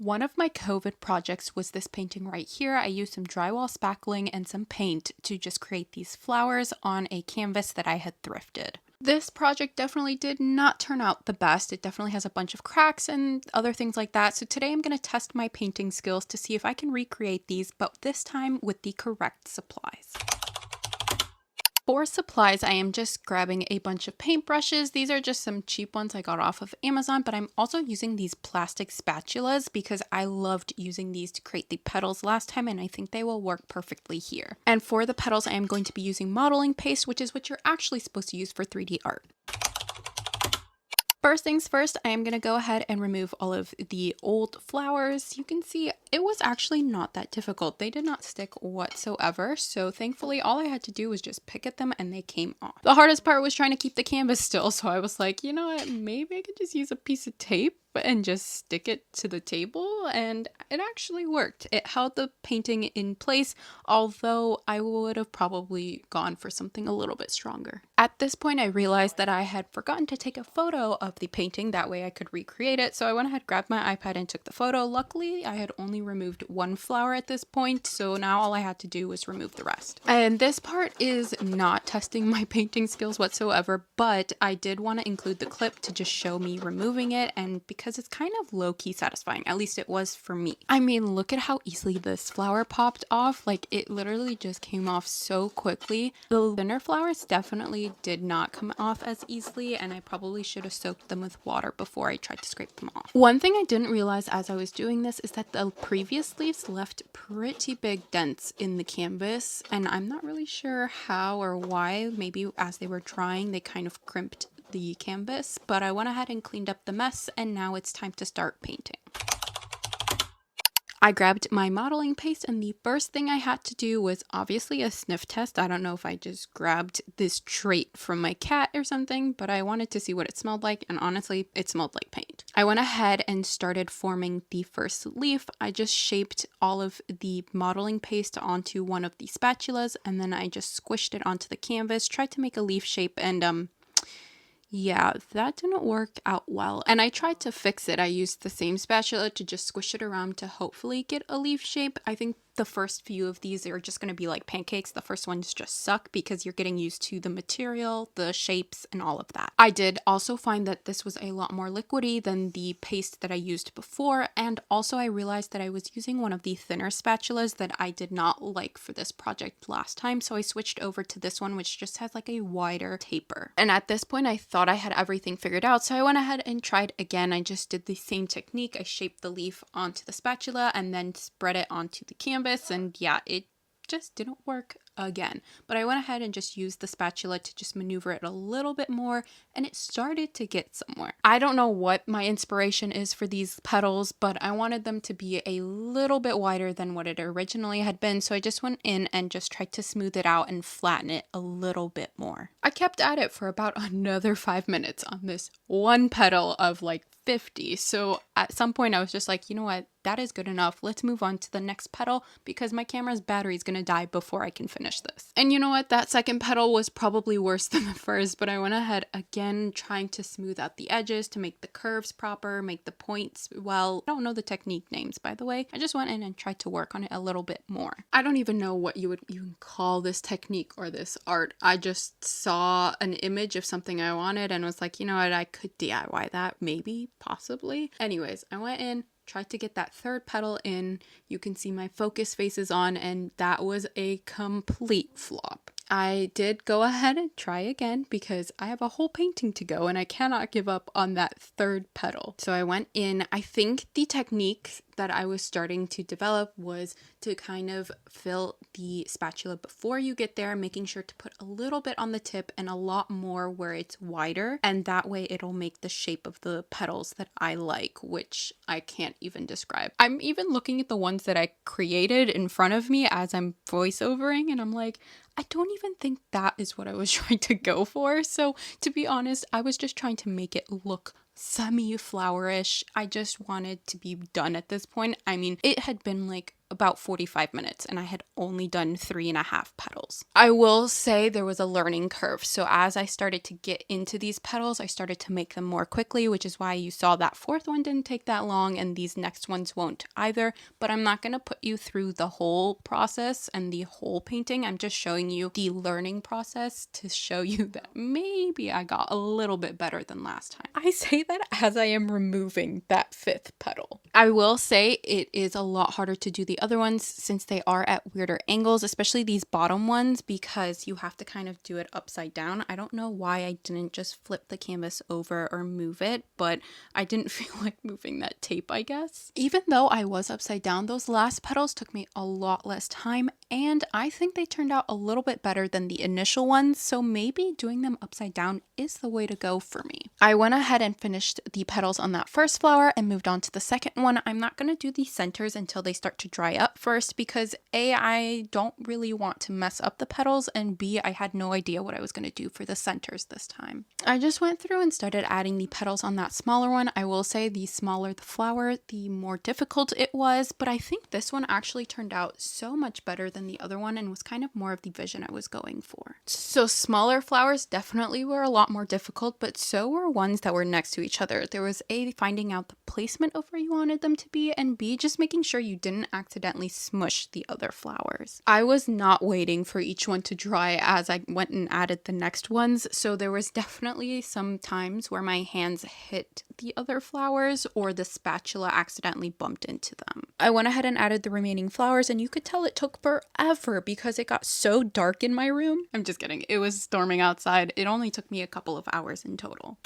One of my COVID projects was this painting right here. I used some drywall spackling and some paint to just create these flowers on a canvas that I had thrifted. This project definitely did not turn out the best. It definitely has a bunch of cracks and other things like that. So today I'm going to test my painting skills to see if I can recreate these, but this time with the correct supplies. For supplies, I am just grabbing a bunch of paintbrushes. These are just some cheap ones I got off of Amazon, but I'm also using these plastic spatulas because I loved using these to create the petals last time, and I think they will work perfectly here. And for the petals, I am going to be using modeling paste, which is what you're actually supposed to use for 3D art. First things first, I am going to go ahead and remove all of the old flowers. You can see it was actually not that difficult. They did not stick whatsoever. So thankfully, all I had to do was just pick at them and they came off. The hardest part was trying to keep the canvas still. So I was like, you know what, maybe I could just use a piece of tape and just stick it to the table, and it actually worked. It held the painting in place, although I would have probably gone for something a little bit stronger. At this point, I realized that I had forgotten to take a photo of the painting, that way I could recreate it, so I went ahead, grabbed my iPad, and took the photo. Luckily, I had only removed one flower at this point, so now all I had to do was remove the rest. And this part is not testing my painting skills whatsoever, but I did want to include the clip to just show me removing it, and because it's kind of low-key satisfying. At least it was for me. I mean, look at how easily this flower popped off. Like, it literally just came off so quickly. The thinner flowers definitely did not come off as easily, and I probably should have soaked them with water before I tried to scrape them off. One thing I didn't realize as I was doing this is that the previous leaves left pretty big dents in the canvas, and I'm not really sure how or why. Maybe as they were drying, they kind of crimped the canvas, but I went ahead and cleaned up the mess, and now it's time to start painting. I grabbed my modeling paste, and the first thing I had to do was obviously a sniff test. I don't know if I just grabbed this trait from my cat or something, but I wanted to see what it smelled like, and honestly, it smelled like paint. I went ahead and started forming the first leaf. I just shaped all of the modeling paste onto one of the spatulas, and then I just squished it onto the canvas, tried to make a leaf shape, and yeah, that didn't work out well. And I tried to fix it. I used the same spatula to just squish it around to hopefully get a leaf shape. I think the first few of these are just going to be like pancakes. The first ones just suck because you're getting used to the material, the shapes, and all of that. I did also find that this was a lot more liquidy than the paste that I used before. And also I realized that I was using one of the thinner spatulas that I did not like for this project last time. So I switched over to this one, which just has like a wider taper. And at this point, I thought I had everything figured out. So I went ahead and tried again. I just did the same technique. I shaped the leaf onto the spatula and then spread it onto the canvas. And yeah, it just didn't work again. But I went ahead and just used the spatula to just maneuver it a little bit more, and it started to get somewhere. I don't know what my inspiration is for these petals, but I wanted them to be a little bit wider than what it originally had been, so I just went in and just tried to smooth it out and flatten it a little bit more. I kept at it for about another 5 minutes on this one petal of like 50. So at some point I was just like, you know what, that is good enough. Let's move on to the next petal because my camera's battery is going to die before I can finish this. And you know what, that second petal was probably worse than the first, but I went ahead again trying to smooth out the edges to make the curves proper, make the points well. I don't know the technique names, by the way. I just went in and tried to work on it a little bit more. I don't even know what you would even call this technique or this art. I just saw an image of something I wanted and was like, you know what, I could DIY that, maybe, possibly. Anyways, I went in, tried to get that third petal in. You can see my focus face is on, and that was a complete flop. I did go ahead and try again because I have a whole painting to go and I cannot give up on that third petal. So I went in. I think the technique that I was starting to develop was to kind of fill the spatula before you get there, making sure to put a little bit on the tip and a lot more where it's wider, and that way it'll make the shape of the petals that I like, which I can't even describe. I'm even looking at the ones that I created in front of me as I'm voiceovering, and I'm like, I don't even think that is what I was trying to go for. So to be honest, I was just trying to make it look semi-flowerish. I just wanted to be done at this point. I mean, it had been like about 45 minutes and I had only done 3.5 petals. I will say there was a learning curve. So as I started to get into these petals, I started to make them more quickly, which is why you saw that fourth one didn't take that long and these next ones won't either. But I'm not going to put you through the whole process and the whole painting. I'm just showing you the learning process to show you that maybe I got a little bit better than last time. I say that as I am removing that fifth petal. I will say it is a lot harder to do the other ones since they are at weirder angles, especially these bottom ones, because you have to kind of do it upside down. I don't know why I didn't just flip the canvas over or move it, but I didn't feel like moving that tape, I guess. Even though I was upside down, those last petals took me a lot less time, and I think they turned out a little bit better than the initial ones, so maybe doing them upside down is the way to go for me. I went ahead and finished the petals on that first flower and moved on to the second one. I'm not going to do the centers until they start to dry up first because A, I don't really want to mess up the petals, and B, I had no idea what I was going to do for the centers this time. I just went through and started adding the petals on that smaller one. I will say the smaller the flower, the more difficult it was, but I think this one actually turned out so much better than the other one and was kind of more of the vision I was going for. So smaller flowers definitely were a lot more difficult, but so were ones that were next to each other. There was A, finding out the placement of where you wanted them to be, and B, just making sure you didn't accidentally smush the other flowers. I was not waiting for each one to dry as I went and added the next ones, so there was definitely some times where my hands hit the other flowers or the spatula accidentally bumped into them. I went ahead and added the remaining flowers, and you could tell it took forever because it got so dark in my room. I'm just kidding. It was storming outside. It only took me a couple of hours in total.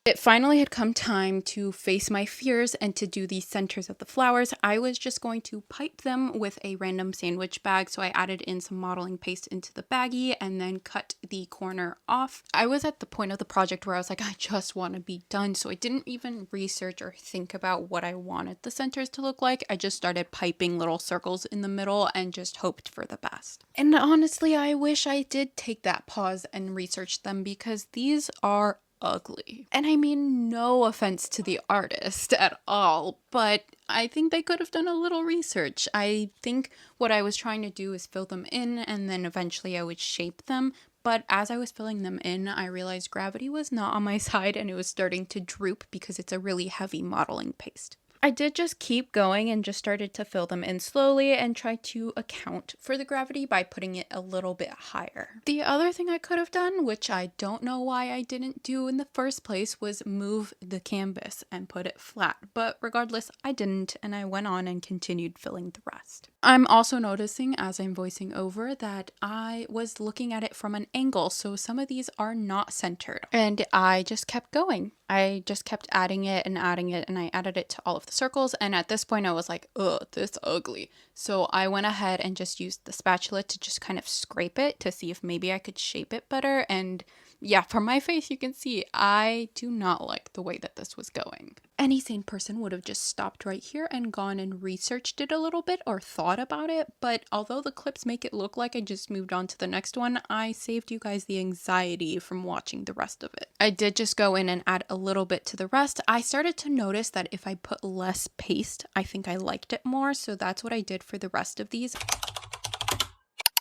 It finally had come time to face my fears and to do the centers of the flowers. I was just going to pipe them with a random sandwich bag, so I added in some modeling paste into the baggie and then cut the corner off. I was at the point of the project where I was like, I just want to be done, so I didn't even research or think about what I wanted the centers to look like. I just started piping little circles in the middle and just hoped for the best. And honestly, I wish I did take that pause and research them because these are ugly. And I mean no offense to the artist at all, but I think they could have done a little research. I think what I was trying to do is fill them in and then eventually I would shape them. But as I was filling them in, I realized gravity was not on my side and it was starting to droop because it's a really heavy modeling paste. I did just keep going and just started to fill them in slowly and try to account for the gravity by putting it a little bit higher. The other thing I could have done, which I don't know why I didn't do in the first place, was move the canvas and put it flat. But regardless, I didn't, and I went on and continued filling the rest. I'm also noticing as I'm voicing over that I was looking at it from an angle, so some of these are not centered. And I just kept going. I just kept adding it, and I added it to all of the circles, and at this point I was like, ugh, this ugly. So I went ahead and just used the spatula to just kind of scrape it to see if maybe I could shape it better, and yeah, from my face you can see I do not like the way that this was going. Any sane person would have just stopped right here and gone and researched it a little bit or thought about it, but although the clips make it look like I just moved on to the next one, I saved you guys the anxiety from watching the rest of it. I did just go in and add a little bit to the rest. I started to notice that if I put less paste, I think I liked it more, so that's what I did for the rest of these.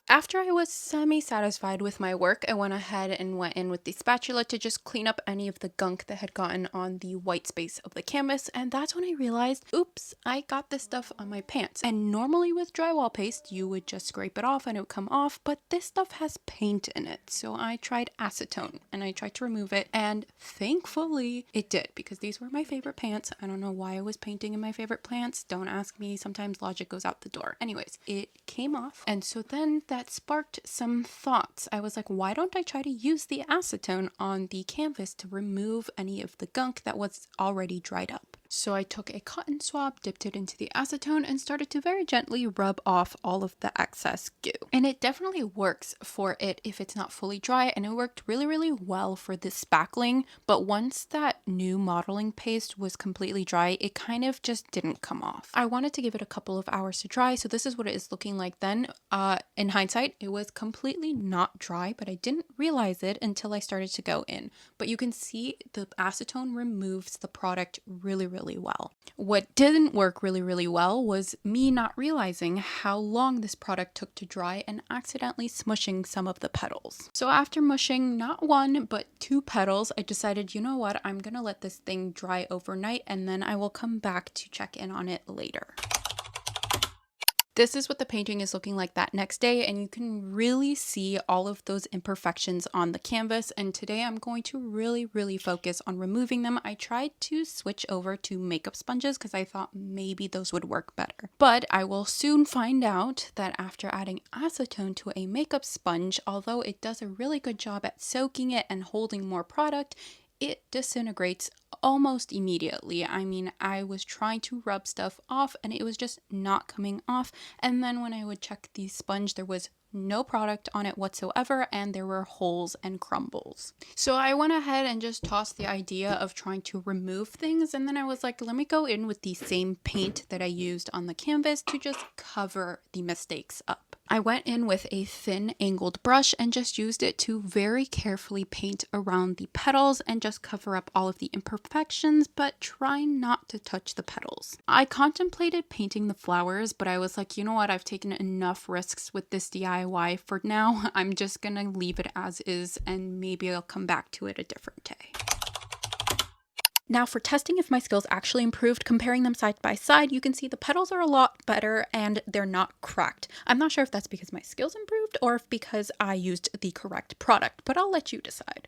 After I was semi-satisfied with my work, I went ahead and went in with the spatula to just clean up any of the gunk that had gotten on the white space of the canvas, and that's when I realized, oops, I got this stuff on my pants. And normally with drywall paste, you would just scrape it off and it would come off, but this stuff has paint in it, so I tried acetone, and I tried to remove it, and thankfully it did, because these were my favorite pants. I don't know why I was painting in my favorite plants, don't ask me, sometimes logic goes out the door. Anyways, it came off, and so then that sparked some thoughts. I was like, why don't I try to use the acetone on the canvas to remove any of the gunk that was already dried up? So I took a cotton swab, dipped it into the acetone, and started to very gently rub off all of the excess goo. And it definitely works for it if it's not fully dry, and it worked really, really well for the spackling. But once that new modeling paste was completely dry, it kind of just didn't come off. I wanted to give it a couple of hours to dry, so this is what it is looking like then. In hindsight, it was completely not dry, but I didn't realize it until I started to go in. But you can see the acetone removes the product really, really really well. What didn't work really well was me not realizing how long this product took to dry and accidentally smushing some of the petals. So after mushing not one, but 2 petals, I decided, you know what, I'm gonna let this thing dry overnight and then I will come back to check in on it later. This is what the painting is looking like that next day, and you can really see all of those imperfections on the canvas, and today I'm going to really focus on removing them. I tried to switch over to makeup sponges because I thought maybe those would work better. But I will soon find out that after adding acetone to a makeup sponge, although it does a really good job at soaking it and holding more product, it disintegrates almost immediately. I mean, I was trying to rub stuff off and it was just not coming off. And then when I would check the sponge, there was no product on it whatsoever and there were holes and crumbles. So I went ahead and just tossed the idea of trying to remove things, and then I was like, let me go in with the same paint that I used on the canvas to just cover the mistakes up. I went in with a thin angled brush and just used it to very carefully paint around the petals and just cover up all of the imperfections, but try not to touch the petals. I contemplated painting the flowers, but I was like, you know what, I've taken enough risks with this DIY for now. I'm just gonna leave it as is and maybe I'll come back to it a different day. Now for testing if my skills actually improved, comparing them side by side, you can see the petals are a lot better and they're not cracked. I'm not sure if that's because my skills improved or if because I used the correct product, but I'll let you decide.